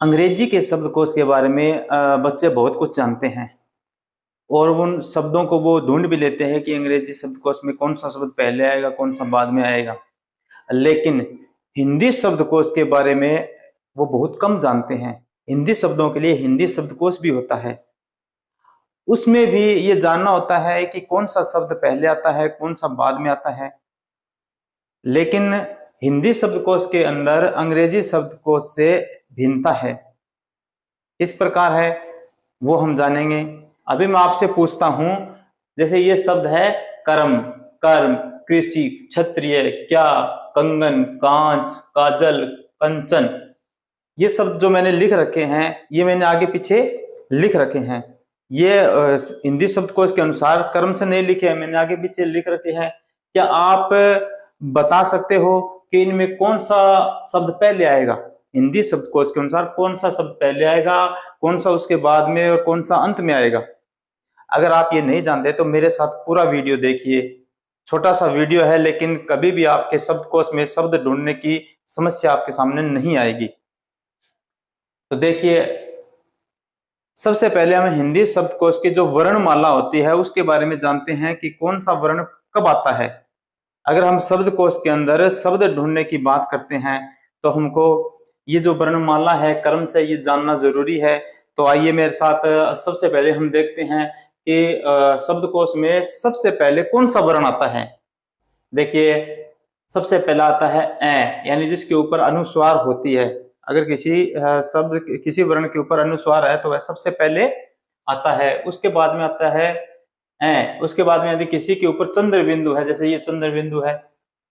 अंग्रेजी के शब्दकोश के बारे में बच्चे बहुत कुछ जानते हैं और उन शब्दों को वो ढूंढ भी लेते हैं कि अंग्रेजी शब्दकोश में कौन सा शब्द पहले आएगा, कौन सा बाद में आएगा। लेकिन हिंदी शब्दकोश के बारे में वो बहुत कम जानते हैं। हिंदी शब्दों के लिए हिंदी शब्दकोश भी होता है, उसमें भी ये जानना होता है कि कौन सा शब्द पहले आता है, कौन सा बाद में आता है। लेकिन हिंदी शब्दकोश के अंदर अंग्रेजी शब्दकोश से भिन्नता है। इस प्रकार है वो हम जानेंगे। अभी मैं आपसे पूछता हूं, जैसे ये शब्द है कर्म, कर्म, कृषि, क्षत्रिय, क्या, कंगन, कांच, काजल, कंचन। ये शब्द जो मैंने लिख रखे हैं, ये मैंने आगे पीछे लिख रखे हैं। ये हिंदी शब्दकोश के अनुसार कर्म से नहीं लिखे हैं, मैंने आगे पीछे लिख रखे हैं। क्या आप बता सकते हो कि इनमें कौन सा शब्द पहले आएगा? हिंदी शब्दकोश के अनुसार कौन सा शब्द पहले आएगा, कौन सा उसके बाद में और कौन सा अंत में आएगा? अगर आप ये नहीं जानते तो मेरे साथ पूरा वीडियो देखिए। छोटा सा वीडियो है, लेकिन कभी भी आपके शब्दकोश में शब्द ढूंढने की समस्या आपके सामने नहीं आएगी। तो देखिए, सबसे पहले हम हिंदी शब्दकोश की जो वर्णमाला होती है उसके बारे में जानते हैं कि कौन सा वर्ण कब आता है। अगर हम शब्दकोश के अंदर शब्द ढूंढने की बात करते हैं तो हमको ये जो वर्णमाला है कर्म से ये जानना जरूरी है। तो आइए मेरे साथ सबसे पहले हम देखते हैं कि शब्दकोश में सबसे पहले कौन सा वर्ण आता है। देखिए, सबसे पहला आता है ए, यानी जिसके ऊपर अनुस्वार होती है। अगर किसी शब्द किसी वर्ण के ऊपर अनुस्वार है तो वह सबसे पहले आता है। उसके बाद में आता है ए। उसके बाद में यदि किसी के ऊपर चंद्र बिंदु है, जैसे ये चंद्र बिंदु है,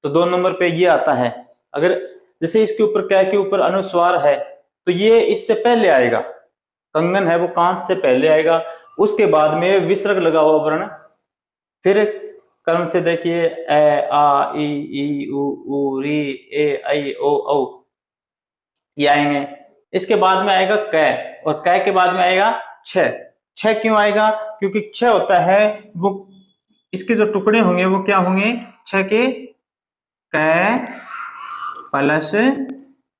तो 2 नंबर पे ये आता है। अगर जैसे इसके ऊपर क्या के ऊपर अनुस्वार है तो ये इससे पहले आएगा। कंगन है वो कांच से पहले आएगा। उसके बाद में विसर्ग लगा हुआ वर्ण। फिर कर्म से देखिए ए, आ, ई, उ, री, ए, ऐ, ओ, औ, ये आएंगे। इसके बाद में आएगा कै, और कै के बाद में आएगा छ। छ क्यों आएगा? क्योंकि छ होता है वो, इसके जो टुकड़े होंगे वो क्या होंगे? छ के कै प्लस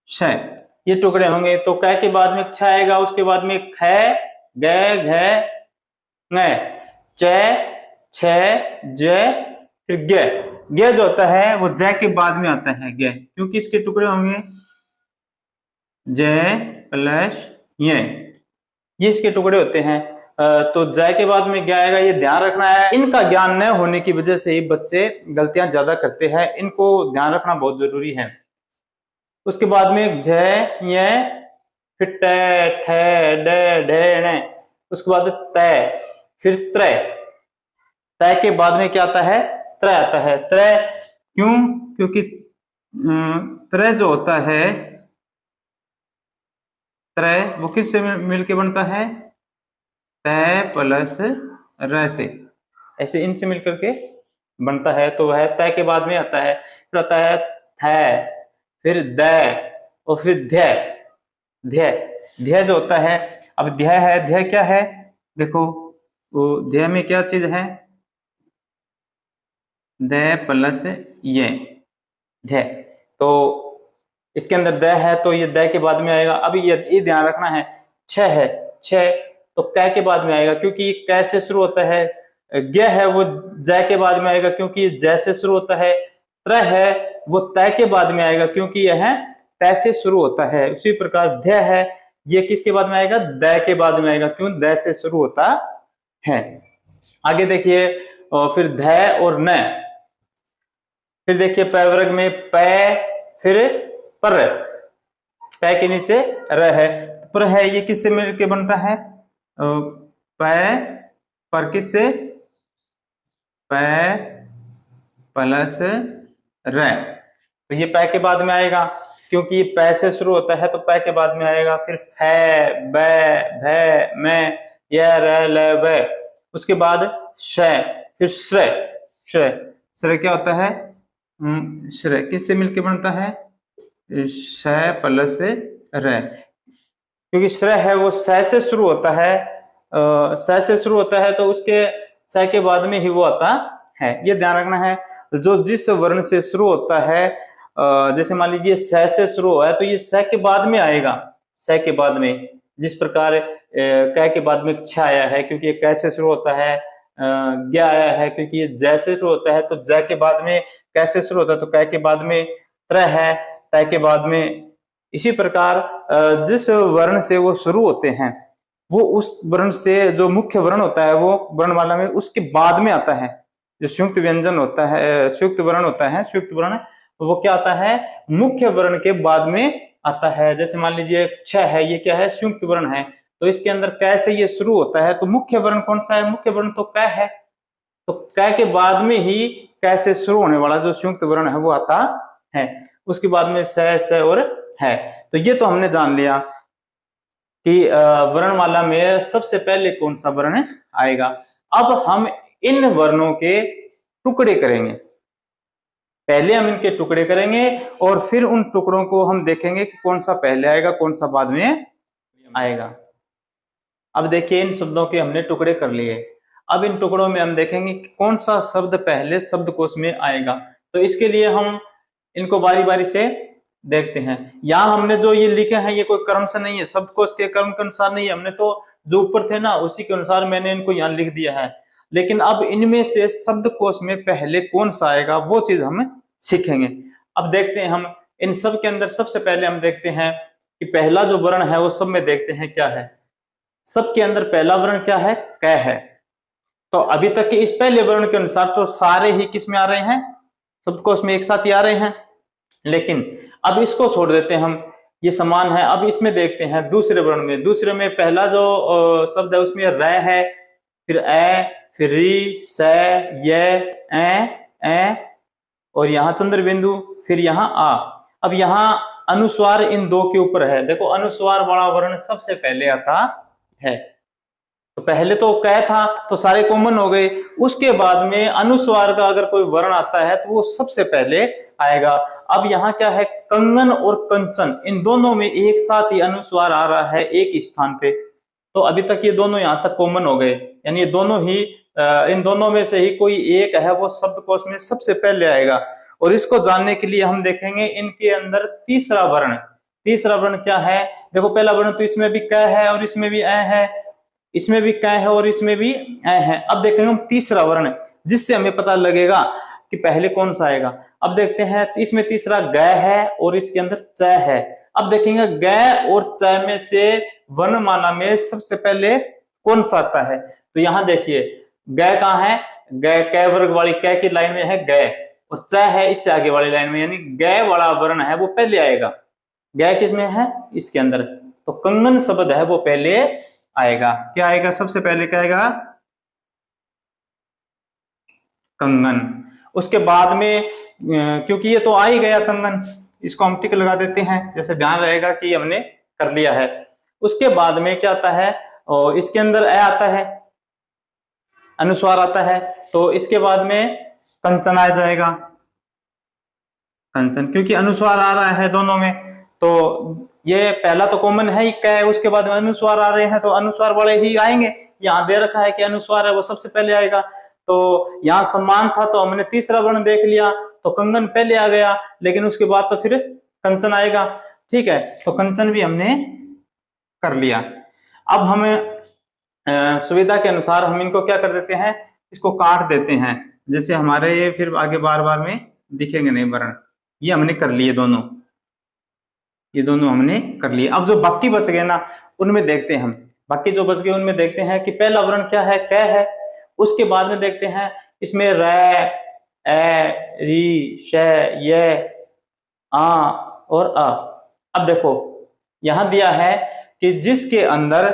छ, ये टुकड़े होंगे। तो कै के बाद में छ आएगा। उसके बाद में ख, ग, घ, न, च, छ, ज, फिर ग। ग जो होता है वो ज के बाद में आता है, ग, क्योंकि इसके टुकड़े होंगे ज प्लस ये इसके टुकड़े होते हैं। तो जय के बाद में क्या आएगा, ये ध्यान रखना है। इनका ज्ञान न होने की वजह से ही बच्चे गलतियां ज्यादा करते हैं, इनको ध्यान रखना बहुत जरूरी है। उसके बाद में जय, ये, फिर ट, ठ, ड, ढ, ण, उसके बाद तय, फिर त्रय। तय के बाद में क्या आता है? त्रय आता है। त्रय क्यों? क्योंकि त्रय जो होता है, त्रय वो किससे मिलके बनता है? तय प्लस र से, ऐसे इनसे मिलकर के बनता है। तो वह तय के बाद में आता है। फिर आता है थ, फिर द, और फिर ध्य। ध्य, ध्य जो होता है, अब ध्य है, ध्य क्या है? देखो, वो ध्य में क्या चीज है? द प्लस ये, ध्य। तो इसके अंदर द है तो ये द के बाद में आएगा। अभी ये ध्यान रखना है, छ है, छ तो कै के बाद में आएगा, क्योंकि कै से शुरू होता है। ग है वो जय के बाद में आएगा, क्योंकि जय से शुरू होता है। त्र है वो तय के बाद में आएगा, क्योंकि यह तय से शुरू होता है। उसी प्रकार ध्य है, ये किसके बाद में आएगा? द के बाद में आएगा, क्यों? द से शुरू होता है। आगे देखिए, फिर ध और न। फिर देखिए पैवर्ग में पै, फिर पर, पै के नीचे र है, पर है, ये किससे मिलके बनता है? पै पर किससे? पै प्लस र। तो ये पै के बाद में आएगा, क्योंकि ये पै से शुरू होता है तो पै के बाद में आएगा। फिर फै, बै, भै, मै, य, र, ल, व। उसके बाद श, फिर श्र। श्र, श्र क्या होता है? श्र किससे मिलके बनता है? श प्लस र, क्योंकि श्र है वो स से शुरू होता है। स से शुरू होता है तो उसके स के बाद में ही वो आता है, ये ध्यान रखना है। जो जिस वर्ण से शुरू होता है, जैसे मान लीजिए स से शुरू हुआ है तो ये स के बाद में आएगा। स के बाद में, जिस प्रकार क के बाद में क्ष आया है क्योंकि ये क से शुरू होता है, ग आया है क्योंकि ये ज से शुरू होता है, तो ज के बाद में क से शुरू होता है, तो क के बाद में त्र है, त के बाद में। इसी प्रकार जिस वर्ण से वो शुरू होते हैं वो उस वर्ण से जो मुख्य वर्ण होता है वो वर्णमाला में उसके बाद में आता है। जो संयुक्त व्यंजन होता है, संयुक्त वर्ण होता है, संयुक्त वर्ण वो क्या आता है, मुख्य वर्ण के बाद में आता है। जैसे मान लीजिए क्ष है, ये क्या है, संयुक्त वर्ण है, तो इसके अंदर क से ये शुरू होता है, तो मुख्य वर्ण कौन सा है, मुख्य वर्ण तो क है, तो क के बाद में ही क से शुरू होने वाला जो संयुक्त वर्ण है वो आता है। उसके बाद में स और है। तो ये तो हमने जान लिया कि वर्णमाला में सबसे पहले कौन सा वर्ण आएगा। अब हम इन वर्णों के टुकड़े करेंगे, पहले हम इनके टुकड़े करेंगे और फिर उन टुकड़ों को हम देखेंगे कि कौन सा पहले आएगा, कौन सा बाद में आएगा। अब देखिए इन शब्दों के हमने टुकड़े कर लिए। अब इन टुकड़ों में हम देखेंगे कि कौन सा शब्द पहले शब्दकोश में आएगा। तो इसके लिए हम इनको बारी बारी से देखते हैं। यहाँ हमने जो ये लिखे हैं ये कोई क्रम से नहीं है, शब्दकोश के क्रम के अनुसार नहीं है, हमने तो जो ऊपर थे ना उसी के अनुसार मैंने इनको यहाँ लिख दिया है। लेकिन अब इनमें से शब्दकोश में पहले कौन सा आएगा वो चीज हम सीखेंगे। अब देखते हैं हम इन सब के अंदर सबसे पहले हम देखते हैं कि पहला जो वर्ण है वो सब में देखते हैं क्या है। सबके अंदर पहला वर्ण क्या है, क है। तो अभी तक के इस पहले वर्ण के अनुसार तो सारे ही किस में आ रहे हैं, शब्दकोश में एक साथ ही आ रहे हैं। लेकिन अब इसको छोड़ देते हैं हम, ये समान है। अब इसमें देखते हैं दूसरे वर्ण में। दूसरे में पहला जो शब्द है उसमें र है, फिर ए, फिर री, स, य, ए और यहाँ चंद्र बिंदु, फिर यहाँ आ। अब यहाँ अनुस्वार इन दो के ऊपर है। देखो अनुस्वार वाला वर्ण सबसे पहले आता है। तो पहले तो क था तो सारे कॉमन हो गए, उसके बाद में अनुस्वार का अगर कोई वर्ण आता है तो वो सबसे पहले आएगा। अब यहाँ क्या है, कंगन और कंचन इन दोनों में एक साथ ही अनुस्वार आ रहा है एक स्थान पे। तो अभी तक ये दोनों यहाँ तक कॉमन हो गए, यानी ये दोनों ही इन दोनों में से ही कोई एक है वो शब्दकोश में सबसे पहले आएगा। और इसको जानने के लिए हम देखेंगे इनके अंदर तीसरा वर्ण। तीसरा वर्ण क्या है, देखो पहला वर्ण तो इसमें भी क है और इसमें भी ए है, इसमें भी क है और इसमें भी ए है। अब देखेंगे हम तीसरा वर्ण, जिससे हमें पता लगेगा कि पहले कौन सा आएगा। अब देखते हैं इसमें तीसरा ग है और इसके अंदर च है। अब देखेंगे ग और च में से वर्णमाला में सबसे पहले कौन सा आता है। तो यहाँ देखिए ग कहाँ है, ग क वर्ग वाली क की लाइन में है ग, और च है इससे आगे वाली लाइन में, यानी ग वाला वर्ण है वो पहले आएगा। ग किसमें है, इसके अंदर। तो कंगन शब्द है वो पहले आएगा। क्या आएगा, सबसे पहले क्या आएगा, कंगन। उसके बाद में क्योंकि ये तो आ ही गया कंगन, इसको हम टिक लगा देते हैं, जैसे ध्यान रहेगा कि हमने कर लिया है। उसके बाद में क्या आता है, और इसके अंदर ए आता है, अनुस्वार आता है, तो इसके बाद में कंचन आ जाएगा। कंचन क्योंकि अनुस्वार आ रहा है दोनों में, तो ये पहला तो कॉमन है ही क, उसके बाद में अनुस्वार आ रहे हैं तो अनुस्वार वाले ही आएंगे। यहाँ दे रखा है कि अनुस्वार है वो सबसे पहले आएगा। तो यहाँ सम्मान था तो हमने तीसरा वर्ण देख लिया, तो कंगन पहले आ गया, लेकिन उसके बाद तो फिर कंचन आएगा। ठीक है, तो कंचन भी हमने कर लिया। अब हमें सुविधा के अनुसार हम इनको क्या कर देते हैं, इसको काट देते हैं, जैसे हमारे ये फिर आगे बार बार में दिखेंगे नहीं वर्ण। ये हमने कर लिए दोनों, ये दोनों हमने कर लिए। अब जो बाकी बच गए ना उनमें देखते हैं हम, बाकी जो बच गए उनमें देखते हैं कि पहला वर्ण क्या है, क है। उसके बाद में देखते हैं इसमें र, ए, री, श, य, आ और अ। अब देखो यहां दिया है कि जिसके अंदर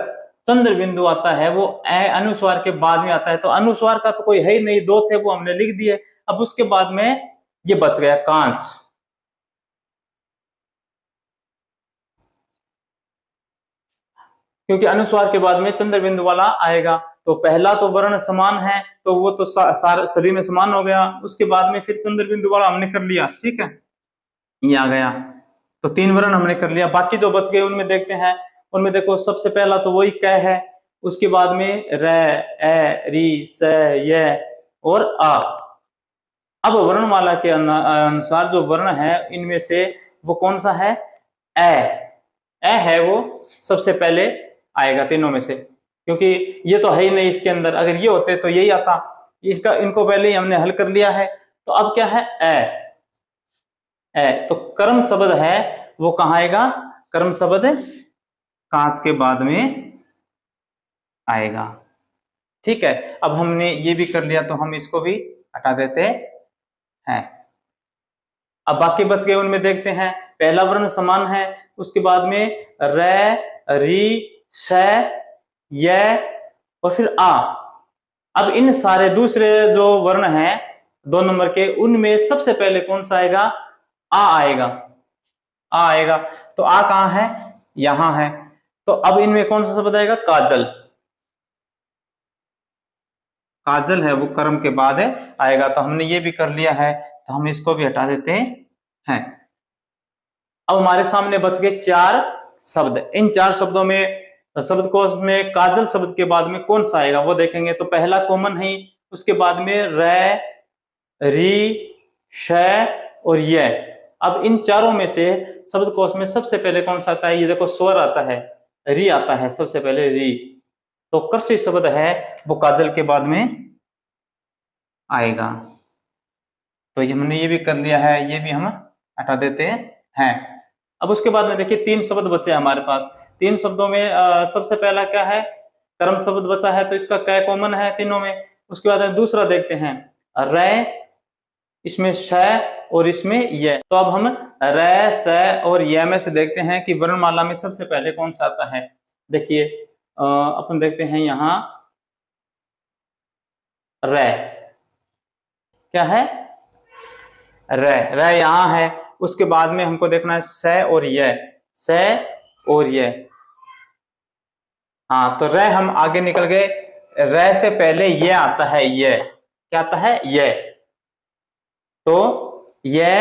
चंद्र बिंदु आता है वो ए अनुस्वार के बाद में आता है। तो अनुस्वार का तो कोई है ही नहीं, दो थे वो हमने लिख दिए। अब उसके बाद में ये बच गया कांच। क्योंकि अनुस्वार के बाद में चंद्र बिंदु वाला आएगा, तो पहला तो वर्ण समान है तो वो तो सभी में समान हो गया। उसके बाद में फिर चंद्र बिंदु वाला हमने कर लिया। ठीक है, ये आ गया, तो तीन वर्ण हमने कर लिया। बाकी जो बच गए उनमें देखते हैं। उनमें देखो सबसे पहला तो वही क है, उसके बाद में र, ए, री, स, य और आ। अब वर्णमाला के अनुसार जो वर्ण है इनमें से वो कौन सा है, ए। ए है वो सबसे पहले आएगा तीनों में से, क्योंकि ये तो है ही नहीं इसके अंदर, अगर ये होते तो यही आता। इसका इनको पहले ही हमने हल कर लिया है। तो अब क्या है, ए तो कर्म शब्द है वो कहाँ आएगा, कर्म शब्द कांच के बाद में आएगा। ठीक है, अब हमने ये भी कर लिया तो हम इसको भी हटा देते हैं। अब बाकी बच गए, उनमें देखते हैं। पहला वर्ण समान है, उसके बाद में रे, री, श, य और फिर आ। अब इन सारे दूसरे जो वर्ण हैं 2 नंबर के, उनमें सबसे पहले कौन सा आएगा, आ आएगा। आ आएगा तो आ कहां है, यहां है। तो अब इनमें कौन सा शब्द आएगा, काजल। काजल है वो कर्म के बाद है आएगा। तो हमने ये भी कर लिया है, तो हम इसको भी हटा देते हैं। अब हमारे सामने बच गए 4 शब्द। इन 4 शब्दों में शब्दकोश में काजल शब्द के बाद में कौन सा आएगा वो देखेंगे। तो पहला कॉमन है, उसके बाद में रे, री, श और य। अब इन चारों में से शब्दकोश में सबसे पहले कौन सा आता है, ये देखो स्वर आता है, री आता है सबसे पहले, री। तो कर्षी शब्द है वो काजल के बाद में आएगा। तो ये हमने ये भी कर लिया है, ये भी हम हटा देते हैं। अब उसके बाद में देखिए 3 शब्द बचे हमारे पास। 3 शब्दों में सबसे पहला क्या है, कर्म शब्द बचा है, तो इसका कै कॉमन है तीनों में। उसके बाद दूसरा देखते हैं, रे, इसमें श और इसमें य। तो अब हम रे, स और य में से देखते हैं कि वर्णमाला में सबसे पहले कौन सा आता है। देखिए अपन देखते हैं यहाँ रे, क्या है, रे, रे यहां है। उसके बाद में हमको देखना है स और य, स और य। हाँ तो रे हम आगे निकल गए, रे से पहले ये आता है, ये क्या आता है, ये। तो ये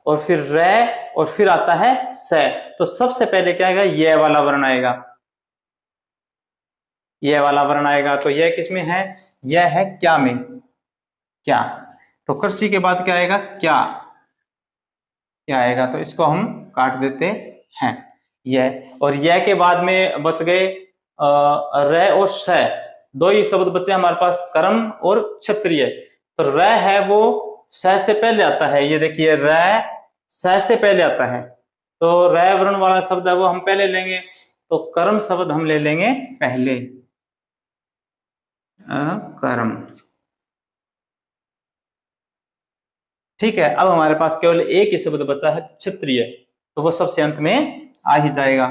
और फिर रे और फिर आता है स। तो सबसे पहले क्या आएगा, ये वाला वर्ण आएगा, ये वाला वर्ण आएगा। तो यह किसमें है, यह है क्या में, क्या। तो कृषि के बाद क्या आएगा, क्या, क्या आएगा। तो इसको हम काट देते हैं, यह। और यह के बाद में बच गए र और श। 2 ही शब्द बचे हमारे पास, कर्म और क्षत्रिय। तो र है वो श से पहले आता है, ये देखिए र श से पहले आता है। तो र वर्ण वाला शब्द है वो हम पहले लेंगे। तो कर्म शब्द हम ले लेंगे पहले, कर्म। ठीक है, अब हमारे पास केवल एक ही शब्द बचा है, क्षत्रिय। तो वो सबसे अंत में आ ही जाएगा।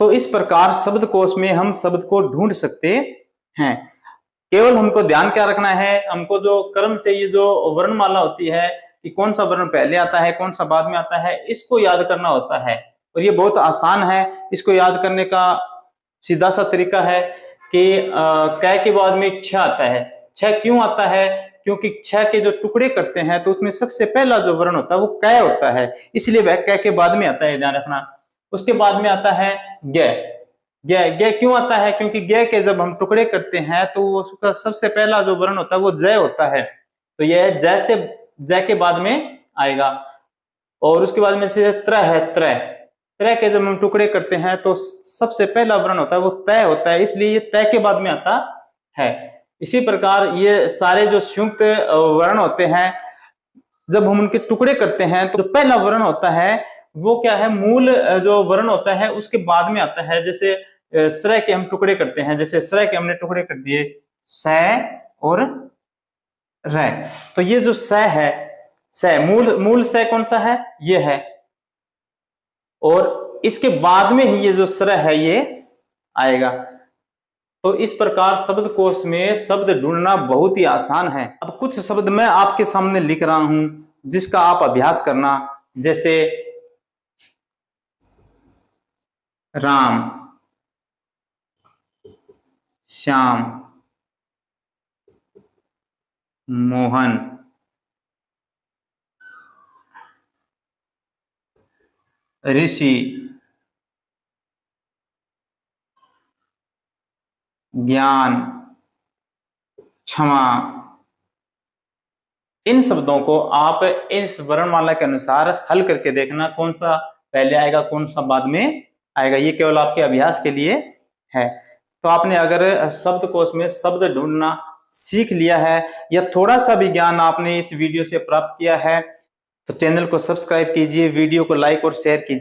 तो इस प्रकार शब्दकोश में हम शब्द को ढूंढ सकते हैं। केवल हमको ध्यान क्या रखना है, हमको जो कर्म से ये जो वर्णमाला होती है कि कौन सा वर्ण पहले आता है कौन सा बाद में आता है, इसको याद करना होता है। और ये बहुत आसान है, इसको याद करने का सीधा सा तरीका है कि कै के बाद में छ आता है। छ क्यों आता है, क्योंकि छ के जो टुकड़े करते हैं तो उसमें सबसे पहला जो वर्ण होता है वो कै होता है, इसलिए वह कै के बाद में आता है, ध्यान रखना। उसके बाद में आता है ग। ग क्यों आता है, क्योंकि ग के जब हम टुकड़े करते हैं तो उसका सबसे पहला जो वर्ण होता है वो जय होता है। तो यह जय से, जय के बाद में आएगा। और उसके बाद में से त्र है, त्र, त्र के जब हम टुकड़े करते हैं तो सबसे पहला वर्ण होता है वो तय होता है, इसलिए ये तय के बाद में आता है। इसी प्रकार ये सारे जो संयुक्त वर्ण होते हैं, जब हम उनके टुकड़े करते हैं तो जो पहला वर्ण होता है वो क्या है, मूल जो वर्ण होता है उसके बाद में आता है। जैसे श्रय के हम टुकड़े करते हैं, जैसे श्रय के हमने टुकड़े कर दिए स और र। तो ये जो स है, स मूल, मूल स कौन सा है, ये है। और इसके बाद में ही ये जो श्रय है ये आएगा। तो इस प्रकार शब्दकोश में शब्द ढूंढना बहुत ही आसान है। अब कुछ शब्द मैं आपके सामने लिख रहा हूं जिसका आप अभ्यास करना। जैसे राम, श्याम, मोहन, ऋषि, ज्ञान, क्षमा, इन शब्दों को आप इस वर्णमाला के अनुसार हल करके देखना, कौन सा पहले आएगा कौन सा बाद में आएगा। ये केवल आपके अभ्यास के लिए है। तो आपने अगर शब्दकोश में शब्द ढूंढना सीख लिया है या थोड़ा सा भी ज्ञान आपने इस वीडियो से प्राप्त किया है तो चैनल को सब्सक्राइब कीजिए, वीडियो को लाइक और शेयर कीजिए।